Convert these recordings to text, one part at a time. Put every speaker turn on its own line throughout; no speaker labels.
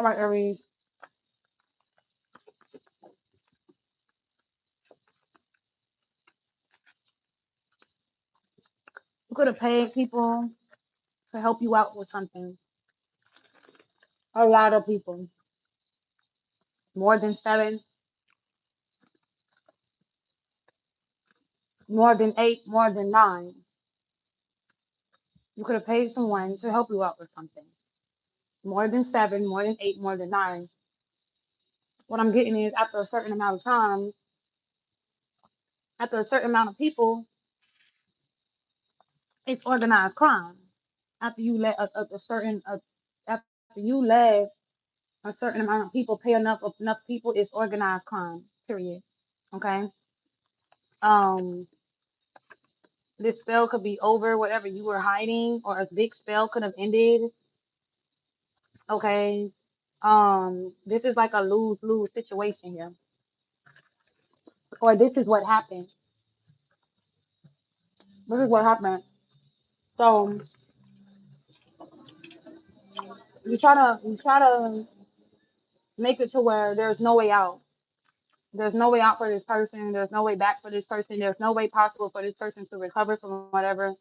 All right, Aries. You could have paid people to help you out with something. A lot of people. More than seven, more than eight, more than nine. You could have paid someone to help you out with something. More than seven, more than eight, more than nine. What I'm getting is after a certain amount of time, after a certain amount of people, it's organized crime. After you let after you let a certain amount of people pay enough people, it's organized crime. Period. Okay. Um, this spell could be over. Whatever you were hiding, or a big spell could have ended. Okay. This is like a lose lose situation here, or this is what happened. This is what happened. So you try to make it to where there's no way out. There's no way out for this person. There's no way back for this person. There's no way possible for this person to recover from whatever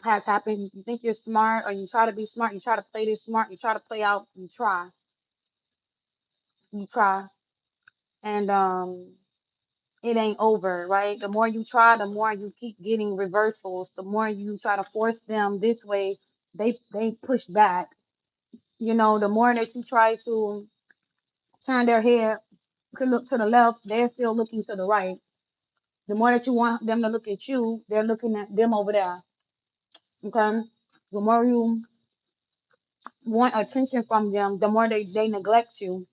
has happened. You think you're smart, or you try to be smart. You try to play this smart. You try to play out. You try, and it ain't over, right? The more you try, the more you keep getting reversals. The more you try to force them this way, they push back. The more that you try to turn their head to look to the left, they're still looking to the right. The more that you want them to look at you, they're looking at them over there. Okay. The more you want attention from them, the more they neglect you.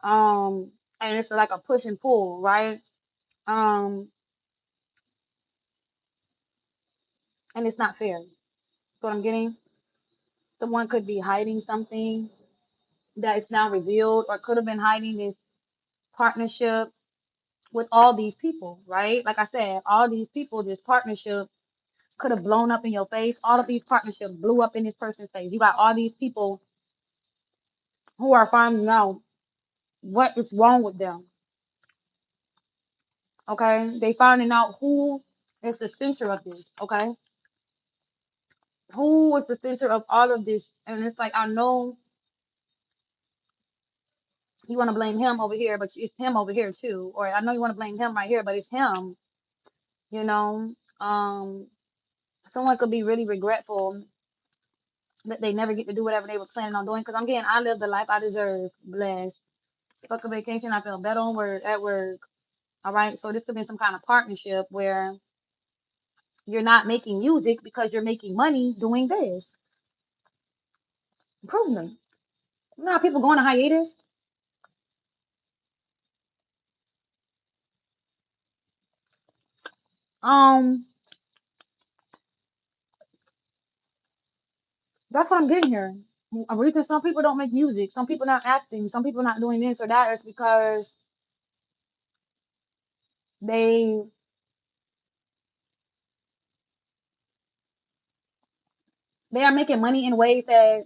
Um, and it's like a push and pull, right? Um, and it's not fair. So what I'm getting, someone could be hiding something that is now revealed, or could have been hiding this partnership with all these people, right? Like I said, all these people, this partnership could have blown up in your face. All of these partnerships blew up in this person's face. You got all these people who are finding out what is wrong with them. Okay, they finding out who is the center of this. Okay, who was the center of all of this? And it's like, I know you want to blame him over here, but it's him over here too. Or I know you want to blame him right here, but it's him. You know, someone could be really regretful that they never get to do whatever they were planning on doing. Because I'm getting, I live the life I deserve. Blessed. Fuck a vacation. I feel better on work at work. All right. So this could be some kind of partnership where you're not making music because you're making money doing this. Improvement. You know how people go on a hiatus? Um, that's what I'm getting here. I'm reason some people don't make music, some people not acting, some people not doing this or that. It's because they they are making money in ways that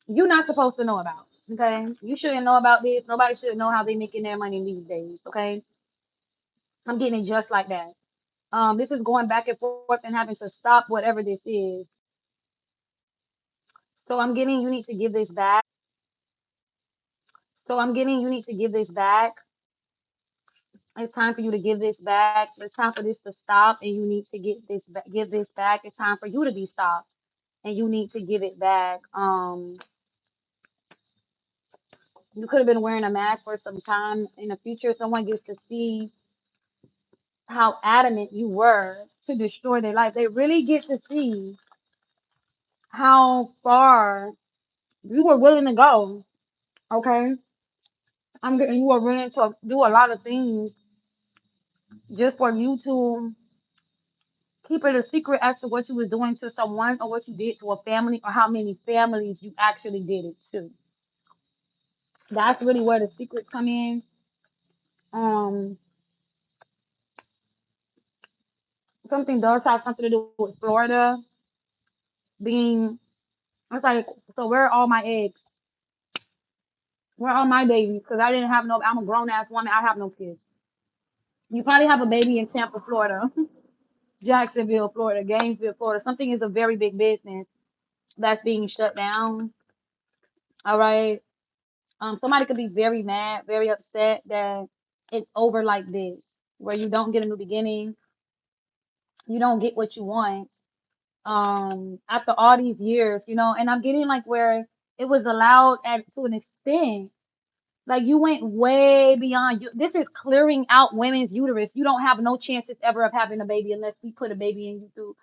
you're not supposed to know about. Okay, you shouldn't know about this. Nobody should know how they making their money these days. Okay, I'm getting it just like that. This is going back and forth and having to stop whatever this is. So I'm getting you need to give this back. So I'm getting you need to give this back. It's time for you to give this back. It's time for this to stop, and you need to give this back. It's time for you to be stopped, and you need to give it back. You could have been wearing a mask for some time. In the future, someone gets to see how adamant you were to destroy their life. They really get to see how far you were willing to go. Okay, I'm getting you were willing to do a lot of things just for you to keep it a secret as to what you was doing to someone, or what you did to a family, or how many families you actually did it to. That's really where the secrets come in. Um, Something does have something to do with Florida being. It's like, so where are all my eggs? Where are my babies? Because I didn't have no. I'm a grown ass woman. I have no kids. You probably have a baby in Tampa, Florida, Jacksonville, Florida, Gainesville, Florida. Something is a very big business that's being shut down. All right. Somebody could be very mad, very upset that it's over like this, where you don't get a new beginning, you don't get what you want. After all these years, and I'm getting like where it was allowed at to an extent. Like you went way beyond you. This is clearing out women's uterus. You don't have no chances ever of having a baby unless we put a baby in you through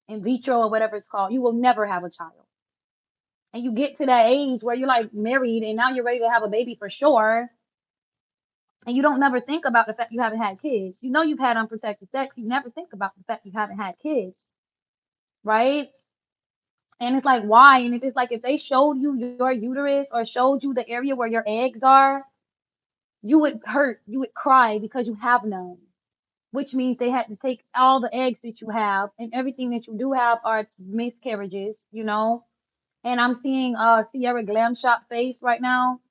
in vitro or whatever it's called. You will never have a child. And you get to that age where you're like married and now you're ready to have a baby for sure. And you don't never think about the fact you haven't had kids. You know you've had unprotected sex. You never think about the fact you haven't had kids, right? And it's like, why? And if it's like if they showed you your uterus or showed you the area where your eggs are, you would hurt, you would cry because you have none, which means they had to take all the eggs that you have and everything that you do have are miscarriages. And I'm seeing Sierra Glam Shop face right now,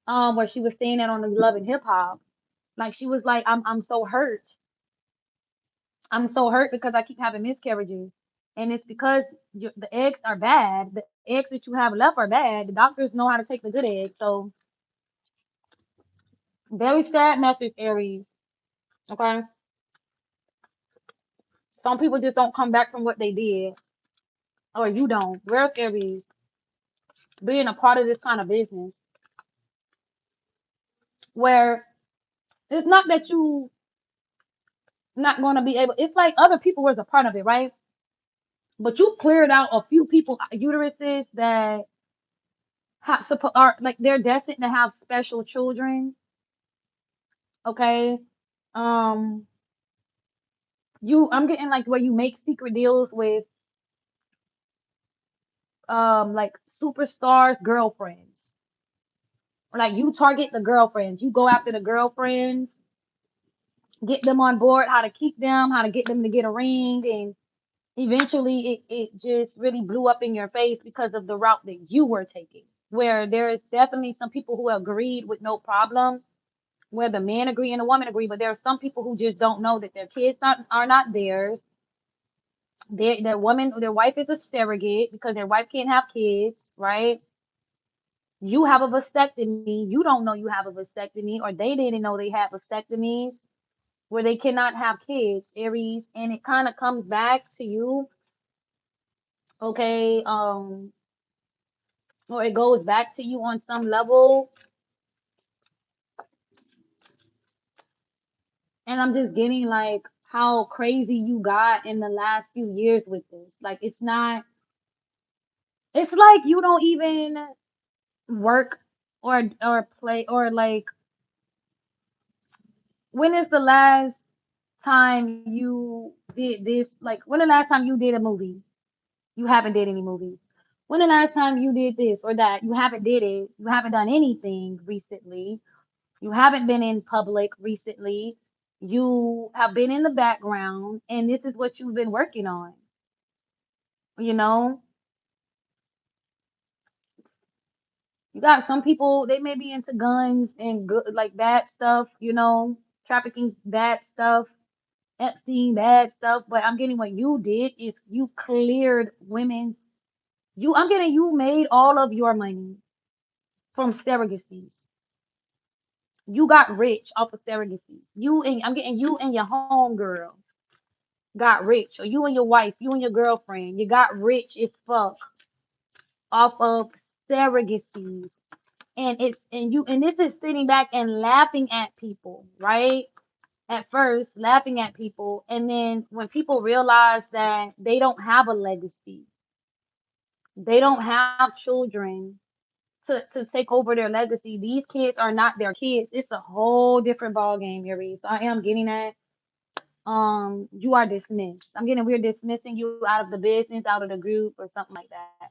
where she was saying that on the Love and Hip Hop. Like she was like, I'm so hurt. I'm so hurt because I keep having miscarriages. And it's because the eggs are bad. The eggs that you have left are bad. The doctors know how to take the good eggs. So very sad message, Aries. Okay. Some people just don't come back from what they did. Or you don't. Where's Aries? Being a part of this kind of business where it's not that you not gonna be able, it's like other people was a part of it, right? But you cleared out a few people uteruses that are like they're destined to have special children. Okay. Um, I'm getting like where you make secret deals with like superstars girlfriends. Like you target the girlfriends. You go after the girlfriends, get them on board, how to keep them, how to get them to get a ring, and eventually it just really blew up in your face because of the route that you were taking. Where there is definitely some people who agreed with no problem, where the man agree and the woman agree, but there are some people who just don't know that their kids are not theirs. Their wife is a surrogate because their wife can't have kids, right? You have a vasectomy. You don't know you have a vasectomy, or they didn't know they had vasectomies where they cannot have kids, Aries, and it kind of comes back to you, okay? Or it goes back to you on some level, and I'm just getting like how crazy you got in the last few years with this. Like it's not. It's like you don't even work or play or like when is the last time you did this? Like when the last time you did a movie? You haven't did any movies. When the last time you did this or that? You haven't did it. You haven't done anything recently. You haven't been in public recently. You have been in the background and this is what you've been working on. You know, you got some people, they may be into guns and good, like bad stuff, trafficking bad stuff, Epstein bad stuff. But I'm getting what you did is you cleared women's, I'm getting you made all of your money from surrogacies. You got rich off of surrogacy. I'm getting you and your home girl got rich, or you and your wife, you and your girlfriend, you got rich as fuck off of surrogacies. And this is sitting back and laughing at people, right? At first, laughing at people, and then when people realize that they don't have a legacy, they don't have children to take over their legacy. These kids are not their kids. It's a whole different ball game, Aries. I am getting that. You are dismissed. I'm getting we're dismissing you out of the business, out of the group, or something like that.